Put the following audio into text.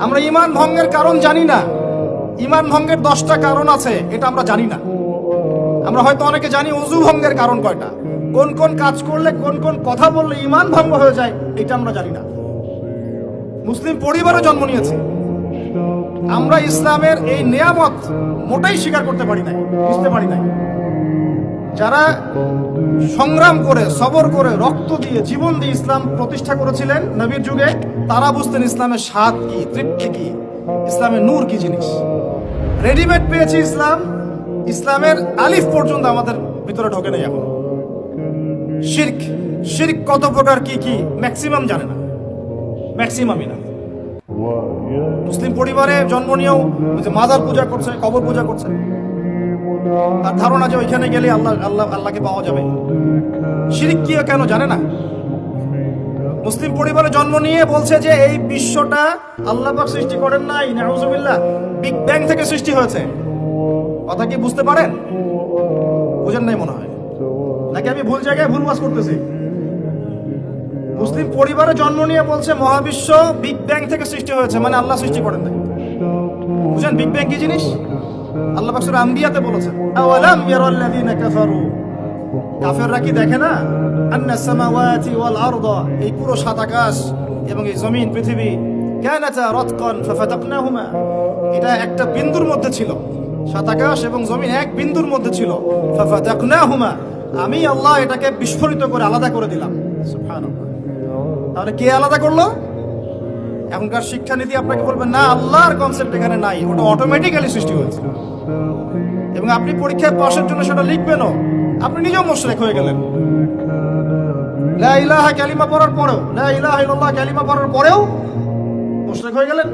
আমরা ঈমান ভঙ্গের কারণ জানি না। ঈমান ভঙ্গের 10টা কারণ আছে, এটা আমরা জানি না। আমরা হয়তো অনেকে জানি ওযু ভঙ্গের কারণ কয়টা, কোন কোন কাজ করলে, কোন কোন কথা বললে ঈমান ভঙ্গ হয়ে যায়, এটা আমরা জানি না। মুসলিম পরিবারে জন্ম নিয়েছি, আমরা ইসলামের এই নিয়ামত মোটেই স্বীকার করতে পারি নাই, বুঝতে পারি নাই। যারা সংগ্রাম করে, সবর করে, রক্ত দিয়ে, জীবন দিয়ে ইসলাম প্রতিষ্ঠা করেছিলেন নবীর যুগে, তারা বুঝতেন ইসলামের স্বাদ কি, তৃপ্তি কি, ইসলামের নূর কি জিনিস। রেডিমেড পেয়েছি ইসলাম, ইসলামের আলিফ পর্যন্ত আমাদের ভিতরে ঢোকে নেই এখন। শিরক, শিরক কত প্রকার, কি কি, ম্যাক্সিমাম জানে না, ম্যাক্সিমামই না। মুসলিম পরিবারে জন্ম নিয়েও মাজার পূজা করছে, কবর পূজা করছে, তার ধারণা যে ওইখানে গেলে আল্লাহকে পাওয়া যাবে। শিরক কি কেন জানে না। মুসলিম পরিবারে জন্ম নিয়ে বলছে যে এই বিশ্বটা আল্লাহ পাক সৃষ্টি করেন নাই, নাউজুবিল্লাহ, বিগ ব্যাং থেকে সৃষ্টি হয়েছে। কথা কি বুঝতে পারেন? বুঝেন নাই মনে হয়, নাকি আমি ভুল জায়গায় ভুল ওয়াজ করতেছি? মুসলিম পরিবারে জন্ম নিয়ে বলছে মহাবিশ্ব বিগ ব্যাং থেকে সৃষ্টি হয়েছে, মানে আল্লাহ সৃষ্টি করেন নাই। বুঝেন বিগ ব্যাং কি জিনিস? আল্লাহ পাক সূরা আম্বিয়াতে বলেছেন, আওয়ালাম ইয়ারাল্লাযীনা কাফারু, কাফেররা কি দেখে না, আন্নাস সামাওয়াতি ওয়াল আরদা, এই পুরো সাত আকাশ এবং এই জমিন পৃথিবী, কানাতা রাতকান ফাফাতাকনাহুমা, এটা একটা বিন্দুর মধ্যে ছিল। সাত আকাশ এবং জমিন এক বিন্দুর মধ্যে ছিল। ফাফাতাকনাহুমা, আমি আল্লাহ এটাকে বিস্ফোরিত করে আলাদা করে দিলাম। সুবহানাল্লাহ। তাহলে কে আলাদা করলো? এখনকার শিক্ষানীতি আপনাকে বলবেন না, আল্লাহর কনসেপ্ট এখানে নাই, ওটা অটোমেটিক্যালি সৃষ্টি হয়েছে। এবং আপনি পরীক্ষায় পাশের জন্য সেটা লিখবেনও, আপনি নিজেও মুশরিক হয়ে গেলেন। লা ইলাহা কালিমা পড়ার পরেও, লা ইলাহা ইল্লাল্লাহ কালিমা পড়ার পরেও মুশরিক হয়ে গেলেন।